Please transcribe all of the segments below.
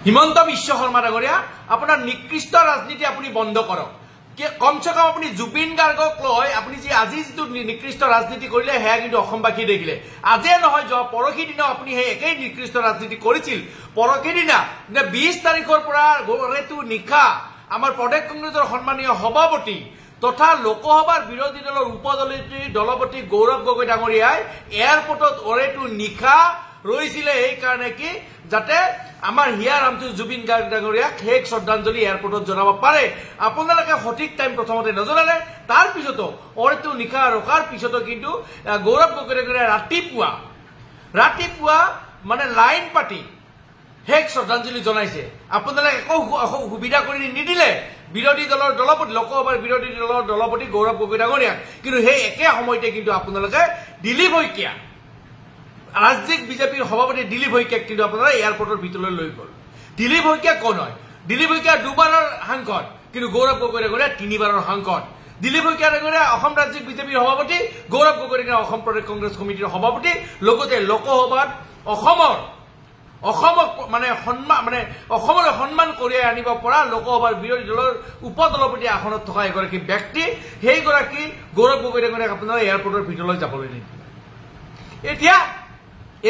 হিমন্ত বিশ্ব শৰ্মা ডাঙৰীয়া আপোনাৰ নিকৃষ্ট ৰাজনীতি আপুনি বন্ধ কৰক কমসে কম আপুনি জুবিন গাৰ্গক লৈ আপুনি যি আজি যিটো নিকৃষ্ট ৰাজনীতি কৰিলে হেয়া কিন্তু অসমবাসী দেখিলে আজিয়ে নহয় পৰহি দিনা আপুনি সেই একেই নিকৃষ্ট ৰাজনীতি কৰিছিল পৰহি দিনা 20 তাৰিখৰ পৰা গৰেটো নিখা আমাৰ প্ৰদেশ কংগ্ৰেছৰ সন্মানীয় সভাপতি তথা লোকসভাৰ বিৰোধী দলৰ দলপতি গৌৰৱ গগৈ ডাঙৰীয়াই এয়াৰপোৰ্টত ওৰেটো নিখা ৰৈছিলে এই কাৰণে কি যাতে আমাৰ হিয়া ৰামটো জুবিন গাৰ্গ ডাঙৰীয়াক হেক শ্ৰদ্ধাঞ্জলি এয়াৰপোৰ্টত জনাব পাৰে আপোনালোকে সঠিক টাইম প্ৰথমতে নজনালে তাৰ পিছতো ওৰেটো নিখা ৰখাৰ পিছতো কিন্তু গৌৰৱ গগৈ ডাঙৰীয়া ৰাতিপুৱা মানে লাইন পাতি হেক শ্ৰদ্ধাঞ্জলি জনাইছে আপোনালোকে একো সুবিধা কৰি নিদিলে বিৰোধী দলৰ দলপতি লোকসভাৰ বিৰোধী দলৰ দলপতি গৌৰৱ গগৈ ডাঙৰীয়াক কিন্তু সেই একে সময়তে কিন্তু আপোনালোকে দিলীপ শইকীয়া ৰাজ্যিক বিজেপিৰ সভাপতি দিলীপ শইকীয়াক কিন্তু আপোনাৰা এয়াৰপোৰ্টৰ ভিতৰলৈ লৈ গ'ল দিলীপ শইকীয়া কোন হয় দিলীপ শইকীয়া দুবাৰৰ সাংসদ কিন্তু গৌৰৱ গগৈ ডাঙৰীয়া তিনিবাৰৰ সাংসদ দিলীপ শইকীয়া ডাঙৰীয়া অসম ৰাজ্যিক বিজেপিৰ সভাপতি গৌৰৱ গগৈ ডাঙৰীয়া অসম প্ৰদেশ কংগ্ৰেছ কমিটিৰ সভাপতি লগতে লোকসভাত অসমক মানে সন্মান কঢ়িয়াই আনিব পৰা লোকসভাৰ বিৰোধী দলৰ উপদলপতি আসনত থকা এগৰাকী ব্যক্তি সেইগৰাকী গৌৰৱ গগৈ ডাঙৰীয়াক আপোনাৰা এয়াৰপোৰ্টৰ ভিতৰলৈ যাবলৈ নিদিয়ে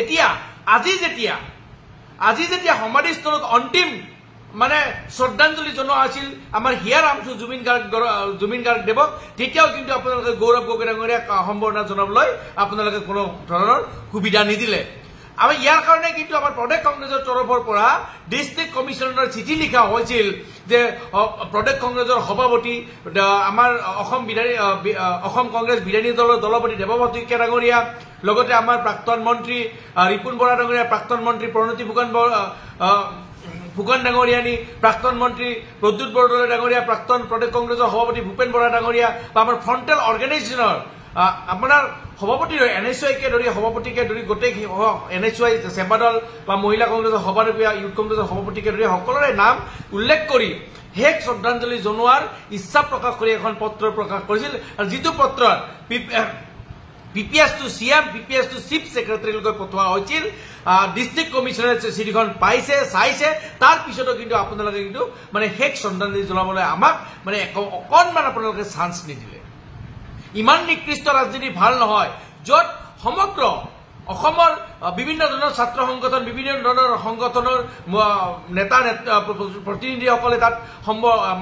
এতিয়া আজি যেতিয়া সমাধিস্থলত অন্তিম মানে শ্ৰদ্ধাঞ্জলি জনোৱা আছিল আমাৰ হিয়া ৰামচু জুবিন গাৰ্গ দেৱক তেতিয়াও কিন্তু আপোনালোকে গৌৰৱ গগৈ ডাঙৰীয়াক সম্বৰ্ধনা জনাবলৈ আপোনালোকে কোনো ধৰণৰ সুবিধা নিদিলে আমি ইয়াৰ কাৰণে কিন্তু আমাৰ প্ৰদেশ কংগ্ৰেছৰ তৰফৰ পৰা ডিষ্ট্ৰিক্ট কমিশনাৰৰ চিঠি লিখা হৈছিল যে প্ৰদেশ কংগ্ৰেছৰ সভাপতি আমাৰ অসম কংগ্ৰেছ বিধায়িনী দলৰ দলপতি দেৱব্ৰত শইকীয়া ডাঙৰীয়া লগতে আমাৰ প্ৰাক্তন মন্ত্ৰী ৰিপুন বৰা ডাঙৰীয়া প্ৰাক্তন মন্ত্ৰী প্ৰণতি ফুকন ডাঙৰীয়ানী প্ৰাক্তন মন্ত্ৰী প্ৰদ্যুৎ বৰদলৈ ডাঙৰীয়া প্ৰাক্তন প্ৰদেশ কংগ্ৰেছৰ সভাপতি ভূপেন বৰা ডাঙৰীয়া বা আমাৰ ফ্ৰণ্টেল অৰ্গেনাইজেশ্যনৰ আপোনাৰ সভাপতি NSYকে ধৰি সভাপতিকে ধৰি গোটেই NSY সেৱাদল বা মহিলা কংগ্ৰেছৰ সভাপতি ইউথ কংগ্ৰেছৰ সভাপতিকে ধৰি সকলোৰে নাম উল্লেখ কৰি হেক শ্ৰদ্ধাঞ্জলি জনোৱাৰ ইচ্ছা প্ৰকাশ কৰি এখন পত্ৰ প্ৰকাশ কৰিছিল আৰু যিটো পত্ৰত PPS to CM PPS to chief সেক্ৰেটাৰীলৈ পঠোৱা হৈছিল ডিস্ট্ৰিক্ট কমিশনাৰে চিঠিখন পাইছে চাইছে তাৰ পিছতো কিন্তু আপোনালোকে কিন্তু মানে হেক শ্ৰদ্ধাঞ্জলি জনাবলৈ আমাক মানে অকণমান আপোনালোকে চান্স নিদিলে ইমান নিকৃষ্ট ৰাজনীতি ভাল নহয় য'ত সমগ্ৰ অসমৰ বিভিন্ন ধৰণৰ ছাত্ৰ সংগঠন বিভিন্ন ধৰণৰ সংগঠনৰ নেতা প্ৰতিনিধিসকলে তাত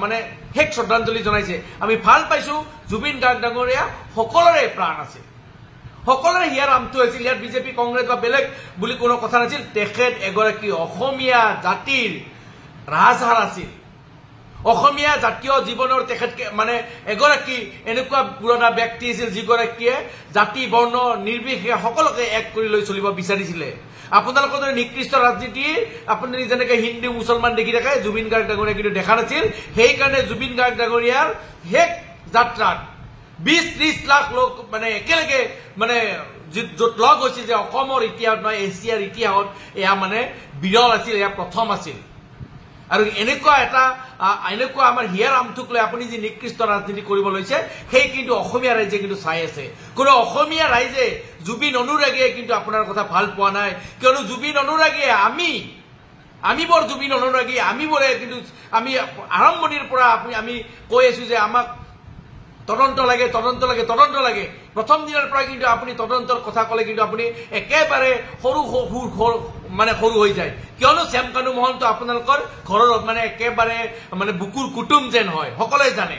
মানে হেক শ্ৰদ্ধাঞ্জলি জনাইছে আমি ভাল পাইছো জুবিন গাৰ্গ ডাঙৰীয়া সকলোৰে প্ৰাণ আছে সকলোৰে হিয়া ৰামটো আছিল ইয়াত বিজেপি কংগ্ৰেছ বা বেলেগ বুলি কোনো কথা নাছিল তেখেত এগৰাকী অসমীয়া জাতিৰ ৰাজহাড় আছিল অসমীয়া জাতীয় জীৱনৰ তেখেত মানে এগৰাকী এনেকুৱা পুৰণা ব্যক্তি আছিল যিগৰাকীয়ে জাতি বৰ্ণ নিৰ্বিশেষে সকলোকে এক কৰি লৈ চলিব বিচাৰিছিলে আপোনালোকৰ দৰে নিকৃষ্ট ৰাজনীতি আপুনি যেনেকৈ হিন্দু মুছলমান দেখি থাকে জুবিন গাৰ্গ ডাঙৰীয়া কিন্তু দেখা নাছিল সেইকাৰণে জুবিন গাৰ্গ ডাঙৰীয়াৰ হেক যাত্ৰাত 20-30 লাখ লোক মানে একেলগে মানে য'ত লগ হৈছিল যে অসমৰ ইতিহাসত নহয় এছিয়াৰ ইতিহাসত এয়া মানে বিৰল আছিল এয়া প্ৰথম আছিল আৰু এনেকুৱা আমাৰ হিয়া ৰামটোক লৈ আপুনি যি নিকৃষ্ট ৰাজনীতি কৰিব লৈছে সেই কিন্তু অসমীয়া ৰাইজে কিন্তু চাই আছে কোনো অসমীয়া ৰাইজে জুবিন অনুৰাগীয়ে কিন্তু আপোনাৰ কথা ভাল পোৱা নাই কিয়নো জুবিন অনুৰাগীয়ে আমি বৰ জুবিন অনুৰাগী আমি বোৰে কিন্তু আমি আৰম্ভণিৰ পৰা আমি কৈ আছো যে আমাক তদন্ত লাগে প্ৰথম দিনৰ পৰা কিন্তু আপুনি তদন্তৰ কথা ক'লে কিন্তু আপুনি একেবাৰে সৰু হৈ যায় কিয়নো শ্যামকানু মহন্ত আপোনালোকৰ ঘৰৰ মানে একেবাৰে মানে বুকুৰ কুটুম যেন হয় সকলোৱে জানে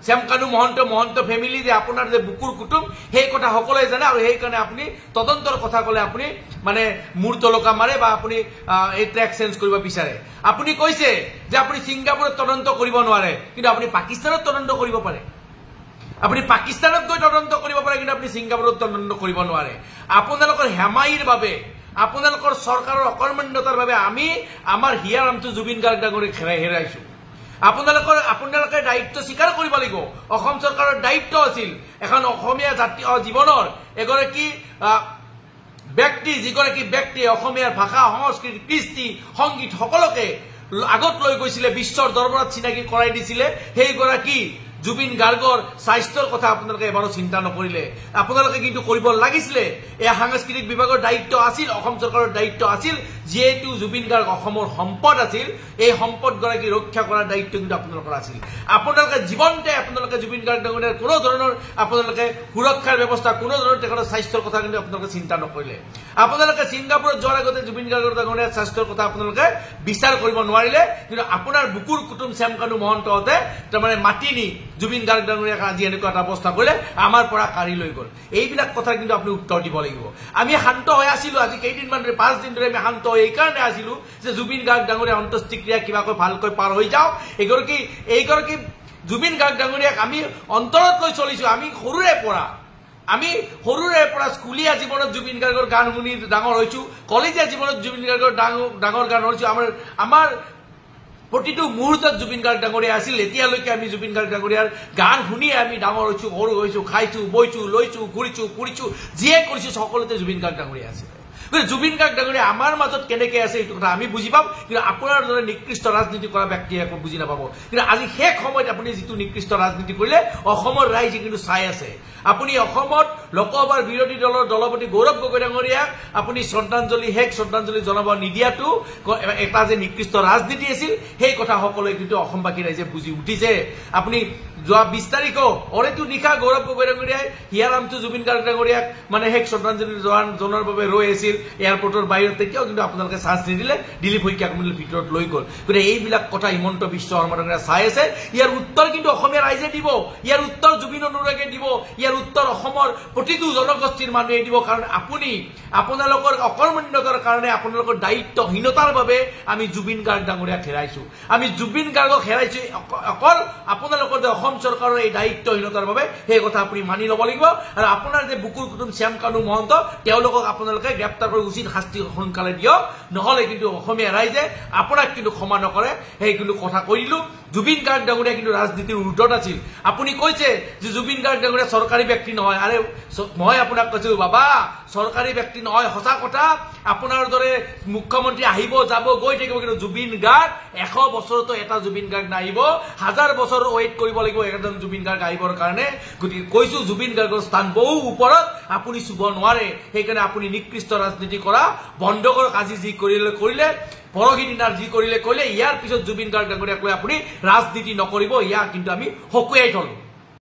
শ্যামকানু মহন্ত ফেমিলি যে আপোনাৰ যে বুকুৰ কুটুম সেই কথা সকলোৱে জানে আৰু সেইকাৰণে আপুনি তদন্তৰ কথা ক'লে আপুনি মানে মূৰ তলকা মাৰে বা আপুনি এই ট্ৰেক চেঞ্জ কৰিব বিচাৰে আপুনি কৈছে যে আপুনি ছিংগাপুৰত তদন্ত কৰিব নোৱাৰে কিন্তু আপুনি পাকিস্তানত তদন্ত কৰিব পাৰে আপুনি পাকিস্তানত গৈ তদন্ত কৰিব পাৰে কিন্তু আপুনি ছিংগাপুৰত তদন্ত কৰিব নোৱাৰে আপোনালোকৰ হেমাইৰ বাবে আপোনালোকৰ চৰকাৰৰ অকৰ্মণ্যতাৰ বাবে আমি আমাৰ হিয়া ৰামটো জুবিন গাৰ্গ ডাঙৰীয়াক হেৰাইছো আপোনালোকে দায়িত্ব স্বীকাৰ কৰিব লাগিব অসম চৰকাৰৰ দায়িত্ব আছিল এখন অসমীয়া জাতীয় জীৱনৰ এগৰাকী ব্যক্তি যিগৰাকী ব্যক্তিয়ে অসমীয়াৰ ভাষা সংস্কৃতি কৃষ্টি সংগীত সকলোকে আগত লৈ গৈছিলে বিশ্বৰ দৰবাৰত চিনাকি কৰাই দিছিলে সেইগৰাকী জুবিন গাৰ্গৰ স্বাস্থ্যৰ কথা আপোনালোকে এবাৰো চিন্তা নকৰিলে আপোনালোকে কিন্তু কৰিব লাগিছিলে এই সাংস্কৃতিক বিভাগৰ দায়িত্ব আছিল অসম চৰকাৰৰ দায়িত্ব আছিল যেহেতু জুবিন গাৰ্গ অসমৰ সম্পদ আছিল এই সম্পদ গৰাকী ৰক্ষা কৰাৰ দায়িত্ব কিন্তু আপোনালোকৰ আছিল আপোনালোকে জীৱনতে আপোনালোকে জুবিন গাৰ্গ ডাঙৰীয়াৰ কোনো ধৰণৰ আপোনালোকে সুৰক্ষাৰ ব্যৱস্থা কোনো ধৰণৰ তেখেতৰ স্বাস্থ্যৰ কথা কিন্তু আপোনালোকে চিন্তা নকৰিলে আপোনালোকে ছিংগাপুৰত যোৱাৰ আগতে জুবিন গাৰ্গ ডাঙৰীয়াৰ স্বাস্থ্যৰ কথা আপোনালোকে বিচাৰ কৰিব নোৱাৰিলে কিন্তু আপোনাৰ বুকুৰ কুটুম শ্যামকানু মহন্তহঁতে তাৰমানে মাতি নি জুবিন গাৰ্গ ডাঙৰীয়াক আজি এনেকুৱা এটা অৱস্থা কৰিলে আমাৰ পৰা কাঢ়ি লৈ গ'ল এইবিলাক কথা কিন্তু আপুনি উত্তৰ দিব লাগিব আমি শান্ত হৈ আছিলো আজি কেইদিনমান 5 দিন ধৰি আমি শান্ত হৈ এইকাৰণে আছিলো যে জুবিন গাৰ্গ ডাঙৰীয়া অন্ত্যেষ্টিক্ৰিয়া কিবাকৈ ভালকৈ পাৰ হৈ যাওক এইগৰাকী জুবিন গাৰ্গ ডাঙৰীয়াক আমি অন্তৰত লৈ চলিছো আমি সৰুৰে পৰা স্কুলীয়া জীৱনত জুবিন গাৰ্গৰ গান শুনি ডাঙৰ হৈছো কলেজীয়া জীৱনত জুবিন গাৰ্গৰ ডাঙৰ গান হৈছো আমাৰ প্ৰতিটো মুহূৰ্তত জুবিন গাৰ্গ ডাঙৰীয়া আছিল এতিয়ালৈকে আমি জুবিন গাৰ্গ ডাঙৰীয়াৰ গান শুনিয়ে আমি ডাঙৰ হৈছো সৰু হৈছো খাইছো বইছো লৈছো ঘূৰিছো ফুৰিছো যিয়ে কৰিছো সকলোতে জুবিন গাৰ্গ ডাঙৰীয়া আছিল জুবিন গাৰ্গ ডাঙৰীয়া আমাৰ মাজত কেনেকৈ আছে এইটো কথা আমি বুজি পাম কিন্তু আপোনাৰ দৰে নিকৃষ্ট ৰাজনীতি কৰা ব্যক্তিয়ে একো বুজি নাপাব কিন্তু আজি শেষ সময়ত আপুনি যিটো নিকৃষ্ট ৰাজনীতি কৰিলে অসমৰ ৰাইজে কিন্তু চাই আছে আপুনি অসমত লোকসভাৰ বিৰোধী দলৰ দলপতি গৌৰৱ গগৈ ডাঙৰীয়াক আপুনি শেষ শ্ৰদ্ধাঞ্জলি জনাব নিদিয়াটো এটা যে নিকৃষ্ট ৰাজনীতি আছিল সেই কথা সকলোৱে কিন্তু অসমবাসী ৰাইজে বুজি উঠিছে আপুনি যোৱা 20 তাৰিখো অৰেটো নিশা গৌৰৱ গগৈ ডাঙৰীয়াই হিয়াৰামটো জুবিন গাৰ্গ ডাঙৰীয়াক মানে শেষ শ্ৰদ্ধাঞ্জলি জনাৰ বাবে ৰৈ আছিল এয়াৰপৰ্টৰ বাহিৰত তেতিয়াও কিন্তু আপোনালোকে চান্স নিদিলে দিলীপ শইকীয়াক ভিতৰত লৈ গ'ল গতিকে এইবিলাক কথা হিমন্ত বিশ্ব শৰ্মা ডাঙৰীয়া চাই আছে ইয়াৰ উত্তৰ কিন্তু অসমীয়া ৰাইজে দিব ইয়াৰ উত্তৰ জুবিন অনুৰাগে দিব ইয়াৰ উত্তৰ অসমৰ প্ৰতিটো জনগোষ্ঠীৰ মানুহে দিব কাৰণ আপোনালোকৰ অকৰ্মণ্যতাৰ কাৰণে আপোনালোকৰ দায়িত্বহীনতাৰ বাবে আমি জুবিন গাৰ্গ ডাঙৰীয়াক হেৰাইছো আমি জুবিন গাৰ্গক হেৰাইছো অকল আপোনালোকৰ যে অসম চৰকাৰৰ এই দায়িত্বহীনতাৰ বাবে সেই কথা আপুনি মানি ল'ব লাগিব আৰু আপোনাৰ যে বুকুৰ কুটুম শ্যামকানু মহন্ত তেওঁলোকক আপোনালোকে গ্ৰেপ্তাৰ কৰি উচিত শাস্তি সোনকালে দিয়ক নহলে কিন্তু অসমীয়া ৰাইজে আপোনাক কিন্তু ক্ষমা নকৰে সেই কিন্তু কথা কৈ দিলো জুবিন গাৰ্গ ডাঙৰীয়া কিন্তু ৰাজনীতিৰ ঊৰ্ধত আছিল আপুনি কৈছে যে জুবিন গাৰ্গ ডাঙৰীয়া চৰকাৰী ব্যক্তি নহয় আৰে মই আপোনাক কৈছো বাবা চৰকাৰী ব্যক্তি নহয় সঁচা কথা আপোনাৰ দৰে মুখ্যমন্ত্ৰী আহিব যাব গৈ থাকিব কিন্তু জুবিন গাৰ্গ 100 বছৰতো এটা জুবিন গাৰ্গ নাহিব 1000 বছৰ ৱেইট কৰিব লাগিব এজন জুবিন গাৰ্গ আহিবৰ কাৰণে গতিকে কৈছো জুবিন গাৰ্গৰ স্থান বহু ওপৰত আপুনি চুব নোৱাৰে সেইকাৰণে আপুনি নিকৃষ্ট ৰাজনীতি কৰা বন্ধ কৰক আজি যি কৰিলে পৰহি দিনাৰ যি কৰিলে ইয়াৰ পিছত জুবিন গাৰ্গ ডাঙৰীয়াক লৈ আপুনি ৰাজনীতি নকৰিব ইয়াক কিন্তু আমি সকীয়াই থলো